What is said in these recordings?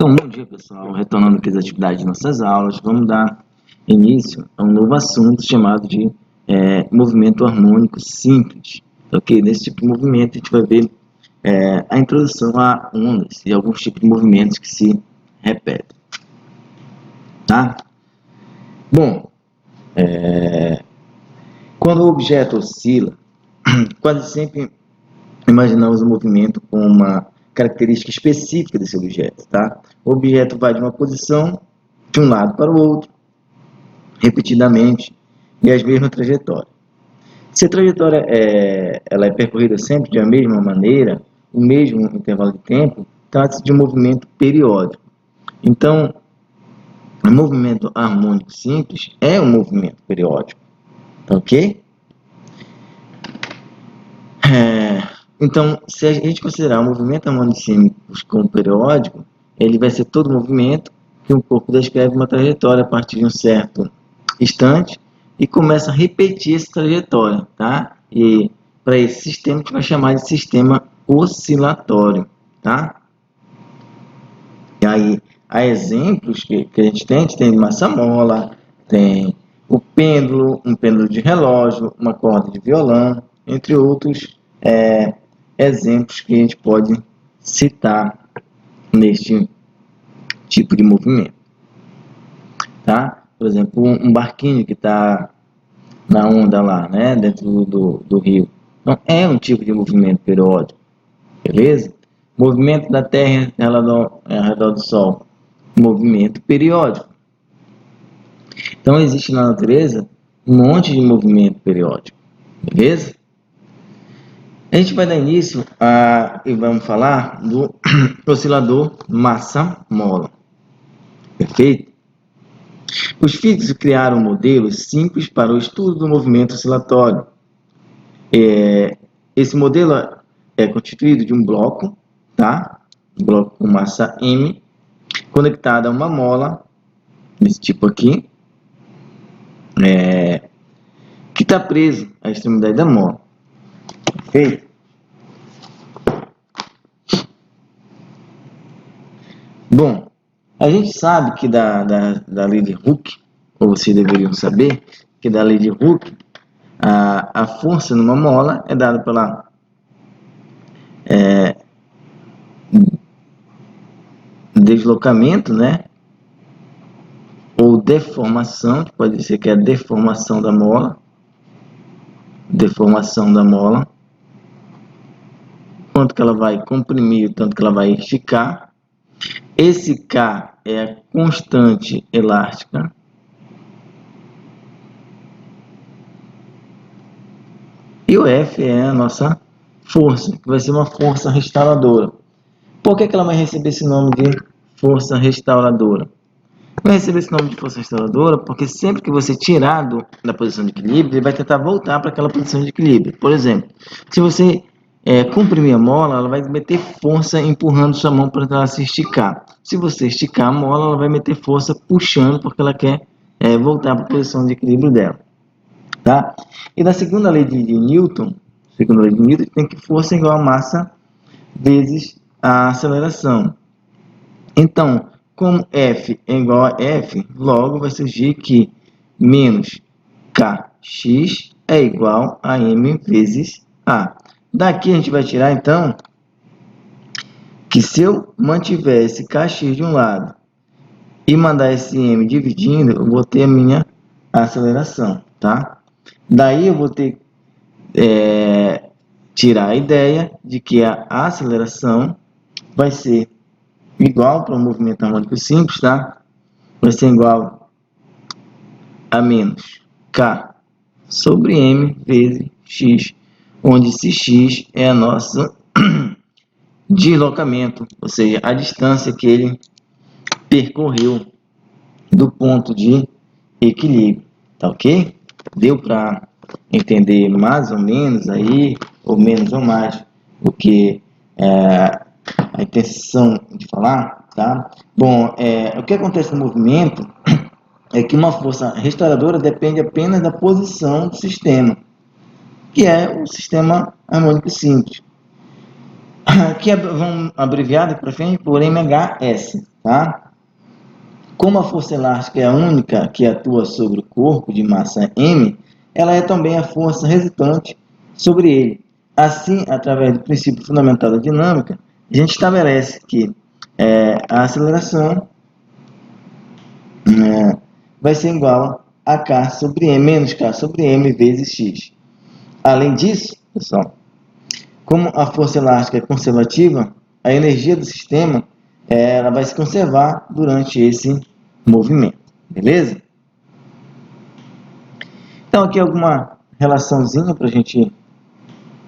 Então, bom dia, pessoal. Retornando aqui às atividades de nossas aulas, vamos dar início a um novo assunto chamado de movimento harmônico simples. Ok? Nesse tipo de movimento, a gente vai ver a introdução a ondas e alguns tipos de movimentos que se repetem. Tá? Bom, quando o objeto oscila, quase sempre imaginamos o movimento com uma característica específica desse objeto, tá? O objeto vai de uma posição de um lado para o outro, repetidamente, e as mesmas trajetórias. Se a trajetória ela é percorrida sempre da mesma maneira, o mesmo intervalo de tempo, trata-se de um movimento periódico. Então, o movimento harmônico simples é um movimento periódico, tá ok? Então, se a gente considerar o movimento harmônico simples como periódico, ele vai ser todo movimento que um corpo descreve uma trajetória a partir de um certo instante e começa a repetir essa trajetória, tá? E para esse sistema, a gente vai chamar de sistema oscilatório, tá? E aí, há exemplos que a gente tem massa-mola, tem o pêndulo, um pêndulo de relógio, uma corda de violão, entre outros exemplos que a gente pode citar neste tipo de movimento, tá? Por exemplo, um barquinho que está na onda lá, né, dentro do rio. Então, é um tipo de movimento periódico, beleza? Movimento da Terra ao redor do Sol, movimento periódico. Então, existe na natureza um monte de movimento periódico, beleza? A gente vai dar início e vamos falar do oscilador massa-mola. Perfeito? Os físicos criaram modelos simples para o estudo do movimento oscilatório. Esse modelo é constituído de um bloco, tá? Um bloco com massa M, conectado a uma mola, desse tipo aqui, que está preso à extremidade da mola. Perfeito? Bom, a gente sabe que da lei de Hooke, ou vocês deveriam saber, que da lei de Hooke, a força numa mola é dada pela deslocamento, né? Ou deformação, que pode ser que é a deformação da mola. Quanto que ela vai comprimir, tanto que ela vai esticar. Esse K é a constante elástica. E o F é a nossa força, que vai ser uma força restauradora. Por que ela vai receber esse nome de força restauradora? Vai receber esse nome de força restauradora porque sempre que você tirar da posição de equilíbrio, ele vai tentar voltar para aquela posição de equilíbrio. Por exemplo, se você comprimir a mola, ela vai meter força empurrando sua mão para ela se esticar. Se você esticar a mola, ela vai meter força puxando porque ela quer voltar para a posição de equilíbrio dela. Tá? E na segunda lei de Newton, tem que força igual a massa vezes a aceleração. Então, como F é igual a F, logo vai surgir que menos Kx é igual a M vezes A. Daqui a gente vai tirar, então, que se eu mantiver esse Kx de um lado e mandar esse M dividindo, eu vou ter a minha aceleração, tá? Daí eu vou ter tirar a ideia de que a aceleração vai ser igual para um movimento harmônico simples, tá? Vai ser igual a menos K sobre M vezes X, onde esse X é a nossa deslocamento, ou seja, a distância que ele percorreu do ponto de equilíbrio, tá ok? Deu para entender mais ou menos aí, ou menos ou mais, o que a intenção de falar, tá? Bom, o que acontece no movimento é que uma força restauradora depende apenas da posição do sistema, que é o sistema harmônico simples. Aqui vamos abreviado para frente por MHS, tá? Como a força elástica é a única que atua sobre o corpo de massa M, ela é também a força resultante sobre ele. Assim, através do princípio fundamental da dinâmica, a gente estabelece que a aceleração vai ser igual a K sobre M menos K sobre M vezes X. Além disso, pessoal, como a força elástica é conservativa, a energia do sistema ela vai se conservar durante esse movimento, beleza? Então aqui alguma relaçãozinha para a gente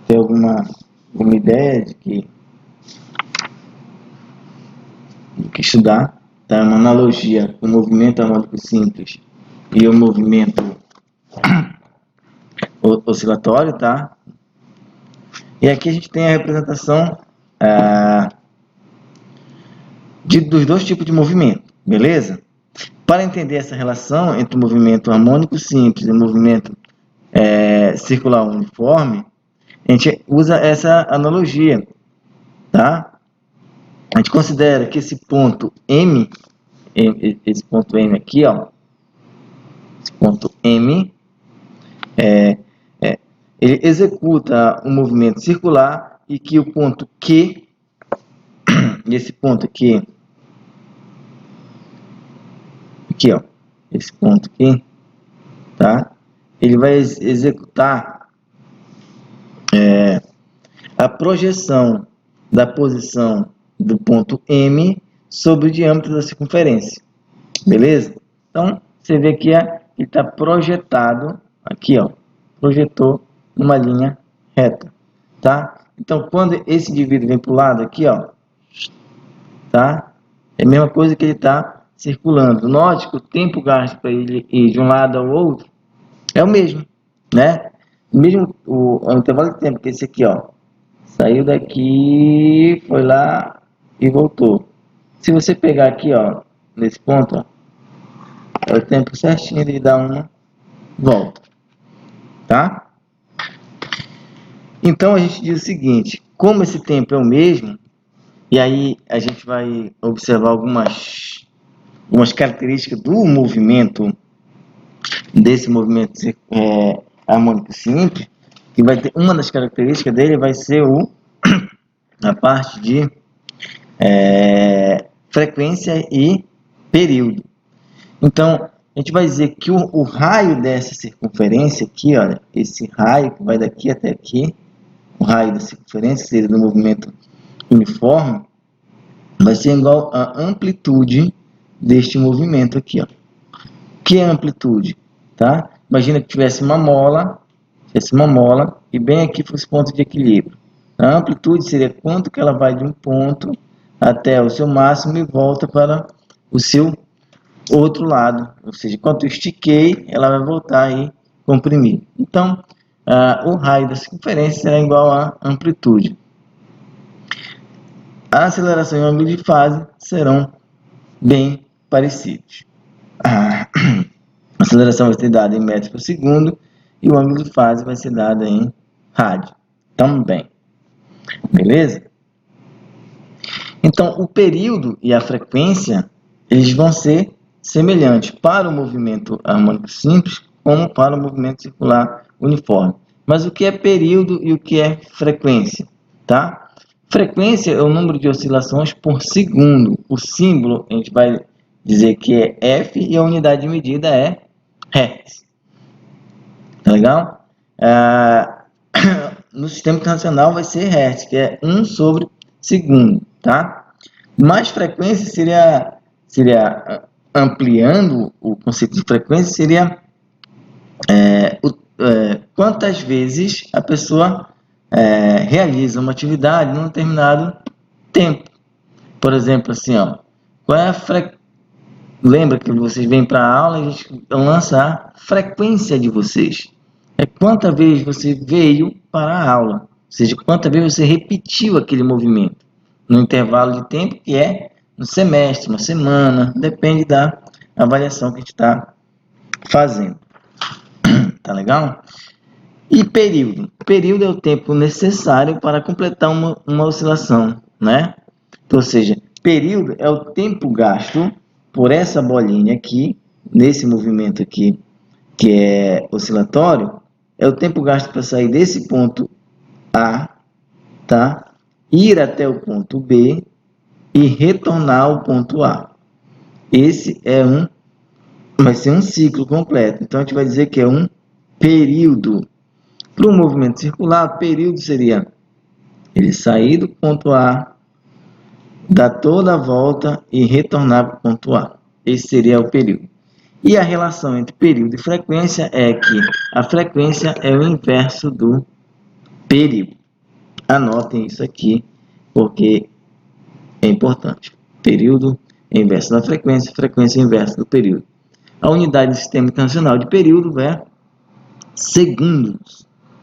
ter alguma ideia do que estudar, tá? Uma analogia com o movimento harmônico simples e o movimento oscilatório, tá? E aqui a gente tem a representação dos dois tipos de movimento, beleza? Para entender essa relação entre o movimento harmônico simples e o movimento circular uniforme, a gente usa essa analogia, tá? A gente considera que esse ponto M aqui, ó, esse ponto M, ele executa um movimento circular e que o ponto Q, esse ponto aqui, ó, esse ponto aqui, tá? Ele vai executar a projeção da posição do ponto M sobre o diâmetro da circunferência, beleza? Então, você vê que ele está projetado aqui, ó, projetou numa linha reta, tá? Então, quando esse indivíduo vem para o lado aqui, ó, tá? É a mesma coisa que ele está circulando. Note que o tempo gasto para ele ir de um lado ao outro é o mesmo, né? Mesmo o intervalo de tempo que esse aqui, ó, saiu daqui, foi lá e voltou. Se você pegar aqui, ó, nesse ponto, ó, é o tempo certinho de dar uma volta, tá? Então a gente diz o seguinte: como esse tempo é o mesmo, e aí a gente vai observar algumas características do movimento, desse movimento harmônico simples, que vai ter uma das características dele vai ser a parte de frequência e período. Então, a gente vai dizer que o raio dessa circunferência aqui, olha, esse raio que vai daqui até aqui, o raio da circunferência, seria do movimento uniforme, vai ser igual à amplitude deste movimento aqui, ó. O que é amplitude? Tá? Imagina que tivesse uma mola e bem aqui fosse ponto de equilíbrio. A amplitude seria quanto que ela vai de um ponto até o seu máximo e volta para o seu outro lado. Ou seja, quanto eu estiquei, ela vai voltar e comprimir. Então, o raio da circunferência será igual à amplitude. A aceleração e o ângulo de fase serão bem parecidos. A aceleração vai ser dada em metros por segundo e o ângulo de fase vai ser dado em rádio também. Beleza? Então, o período e a frequência, eles vão ser semelhantes para o movimento harmônico simples como para o movimento circular uniforme. Mas o que é período e o que é frequência? Tá? Frequência é o número de oscilações por segundo. O símbolo, a gente vai dizer que é F e a unidade de medida é Hertz. Tá legal? No sistema internacional vai ser Hertz, que é 1 sobre segundo, tá? Mais frequência seria ampliando o conceito de frequência, seria quantas vezes a pessoa realiza uma atividade num determinado tempo. Por exemplo, assim, ó, qual é a lembra que vocês vêm para a aula e a gente lança a frequência de vocês. É quantas vezes você veio para a aula, ou seja, quantas vezes você repetiu aquele movimento no intervalo de tempo que é no semestre, uma semana, depende da avaliação que a gente está fazendo. Tá legal? E período? Período é o tempo necessário para completar uma oscilação, né? Então, ou seja, período é o tempo gasto por essa bolinha aqui, nesse movimento aqui, que é oscilatório, é o tempo gasto para sair desse ponto A, tá? Ir até o ponto B e retornar ao ponto A. Esse vai ser um ciclo completo. Então, a gente vai dizer que é um período. Para um movimento circular, período seria ele sair do ponto A, dar toda a volta e retornar para o ponto A. Esse seria o período. E a relação entre período e frequência é que a frequência é o inverso do período. Anotem isso aqui, porque é importante. Período é inverso da frequência, frequência é inverso do período. A unidade do Sistema Internacional de Período é segundos.